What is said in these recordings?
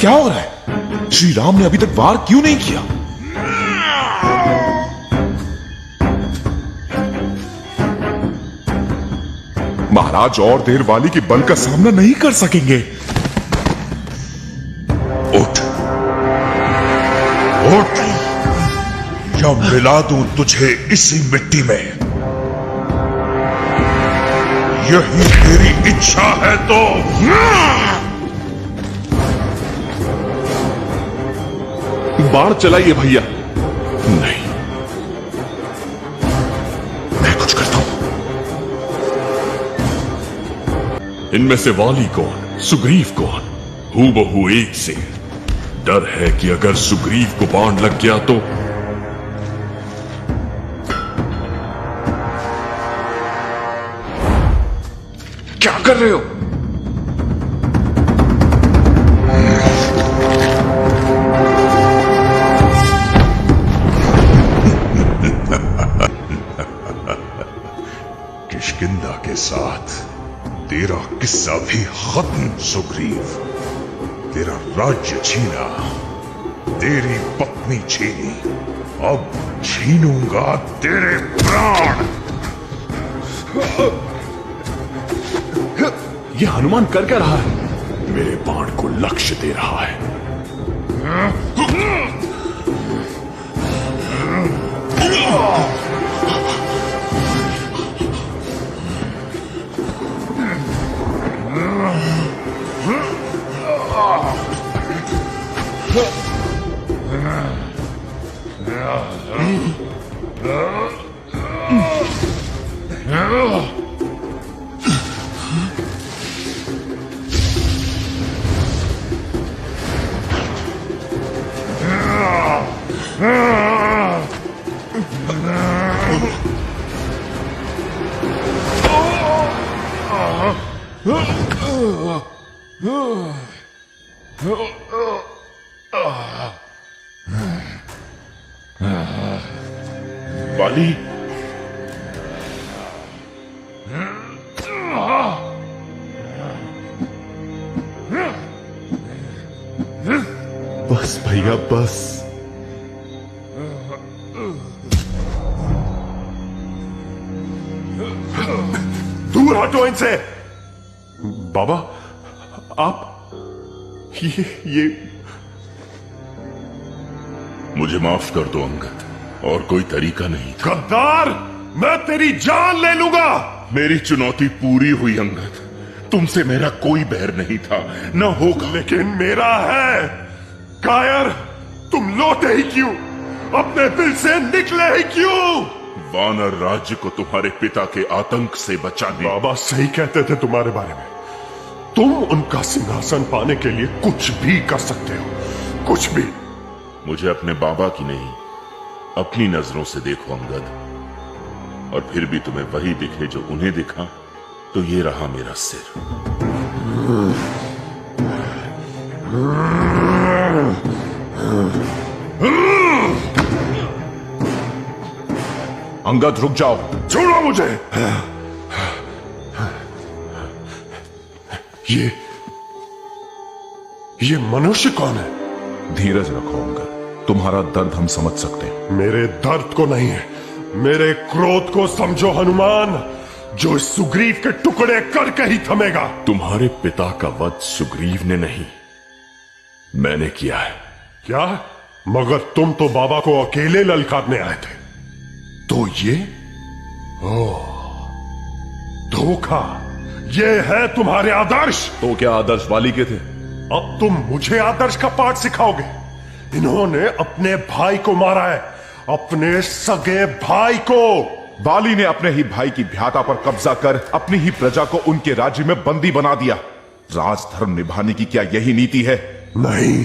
क्या हो रहा है? श्री राम ने अभी तक वार क्यों नहीं किया? महाराज और देर वाली के बल का सामना नहीं कर सकेंगे। उठ उठ, या मिला दूं तुझे इसी मिट्टी में। यही तेरी इच्छा है तो बाण चलाइए भैया। नहीं, मैं कुछ करता हूं। इनमें से वाली कौन, सुग्रीव कौन? हूबहू एक से। डर है कि अगर सुग्रीव को बाण लग गया तो क्या कर रहे हो? किष्किंधा के साथ तेरा किस्सा भी खत्म सुग्रीव। तेरा राज्य छीना, तेरी पत्नी छीनी, अब छीनूंगा तेरे प्राण। ये हनुमान कर क्या रहा है? मेरे बाण को लक्ष्य दे रहा है। वाली, बस भैया बस। दूर हटो इनसे। बाबा, आप ये मुझे माफ कर दो अंगद, और कोई तरीका नहीं था। गद्दार, मैं तेरी जान ले लूंगा। मेरी चुनौती पूरी हुई अंगद। तुमसे मेरा कोई बैर नहीं था, न होगा। लेकिन मेरा है। कायर, तुम लौटे ही क्यों? अपने दिल से निकले ही क्यों? वानर राज्य को तुम्हारे पिता के आतंक से बचाने। बाबा सही कहते थे तुम्हारे बारे में। तुम उनका सिंहासन पाने के लिए कुछ भी कर सकते हो, कुछ भी। मुझे अपने बाबा की नहीं, अपनी नजरों से देखो अंगद, और फिर भी तुम्हें वही दिखे जो उन्हें दिखा, तो ये रहा मेरा सिर। अंगद रुक जाओ। छोड़ो मुझे। ये मनुष्य कौन है? धीरज रखो अंगद, तुम्हारा दर्द हम समझ सकते हैं। मेरे दर्द को नहीं है, मेरे क्रोध को समझो हनुमान, जो इस सुग्रीव के टुकड़े करके ही थमेगा। तुम्हारे पिता का वध सुग्रीव ने नहीं, मैंने किया है। क्या? मगर तुम तो बाबा को अकेले ललकारने आए थे। तो ये धोखा, ये है तुम्हारे आदर्श। तो क्या आदर्श वाली के थे? अब तुम मुझे आदर्श का पाठ सिखाओगे? इन्होंने अपने भाई को मारा है, अपने सगे भाई को। वाली ने अपने ही भाई की भ्याता पर कब्जा कर अपनी ही प्रजा को उनके राज्य में बंदी बना दिया। राजधर्म निभाने की क्या यही नीति है? नहीं,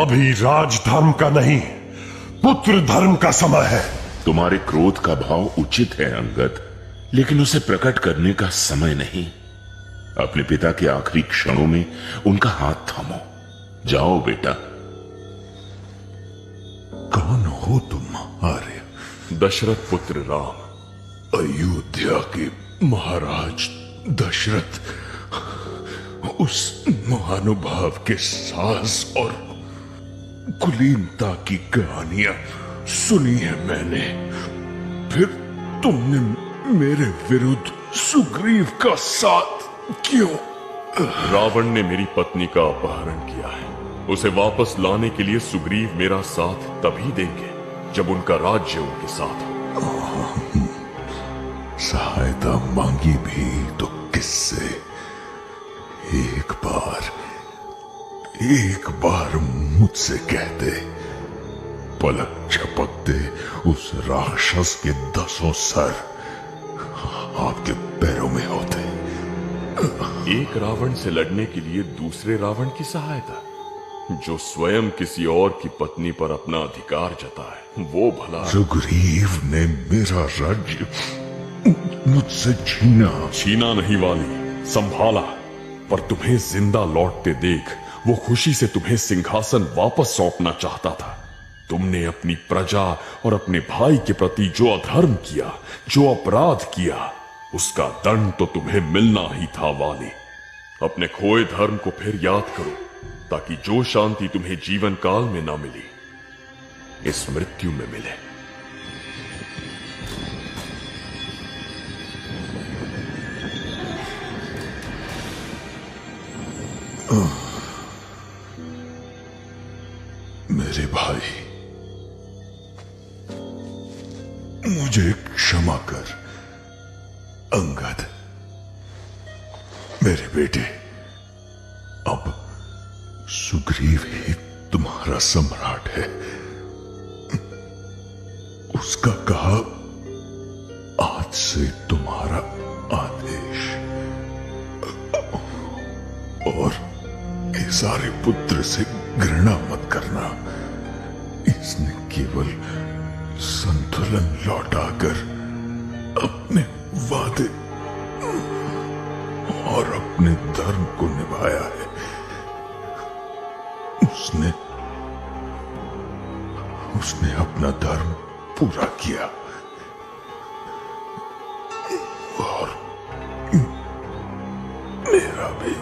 अभी राजधर्म का नहीं, पुत्र धर्म का समय है। तुम्हारे क्रोध का भाव उचित है अंगद, लेकिन उसे प्रकट करने का समय नहीं। अपने पिता के आखिरी क्षणों में उनका हाथ थामो। जाओ बेटा। कौन हो तुम आर्य? दशरथ पुत्र राम, अयोध्या के महाराज दशरथ। उस महानुभाव के साहस और कुलीनता की कहानियां सुनी है मैंने। फिर तुमने मेरे विरुद्ध सुग्रीव का साथ क्यों? रावण ने मेरी पत्नी का अपहरण किया है। उसे वापस लाने के लिए सुग्रीव मेरा साथ तभी देंगे जब उनका राज्य उनके साथ हो। सहायता मांगी भी तो किससे? एक बार मुझसे कहते, पलक झपकते उस राक्षस के 10 सर आपके पैरों में होते। एक रावण से लड़ने के लिए दूसरे रावण की सहायता, जो स्वयं किसी और की पत्नी पर अपना अधिकार जताए, वो भला? सुग्रीव ने मेरा राज्य मुझसे छीना नहीं वाली, संभाला। पर तुम्हें जिंदा लौटते देख वो खुशी से तुम्हें सिंहासन वापस सौंपना चाहता था। तुमने अपनी प्रजा और अपने भाई के प्रति जो अधर्म किया, जो अपराध किया, उसका दंड तो तुम्हें मिलना ही था वाली। अपने खोए धर्म को फिर याद करो, ताकि जो शांति तुम्हें जीवन काल में ना मिली, इस मृत्यु में मिले। मेरे भाई, मुझे क्षमा कर। अंगद, मेरे बेटे, अब सुग्रीव ही तुम्हारा सम्राट है। उसका कहा आज से तुम्हारा आदेश। और सारे पुत्र से घृणा मत करना। इसने केवल संतुलन लौटाकर अपने वादे और अपने धर्म को निभाया है। उसने अपना धर्म पूरा किया और मेरा भी।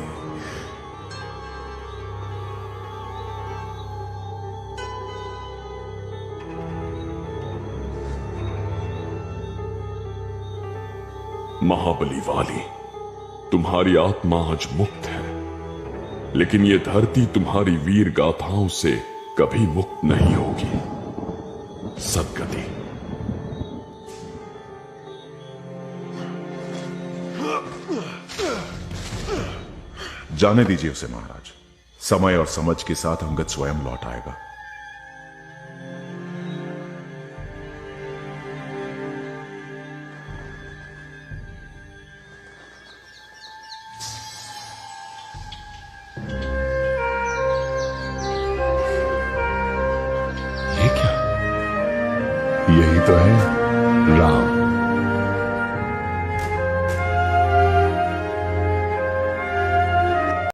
महाबली वाली, तुम्हारी आत्मा आज मुक्त है, लेकिन यह धरती तुम्हारी वीर गाथाओं से कभी मुक्त नहीं होगी। सद्गति। जाने दीजिए उसे महाराज। समय और समझ के साथ अंगद स्वयं लौट आएगा। यही तो है राम।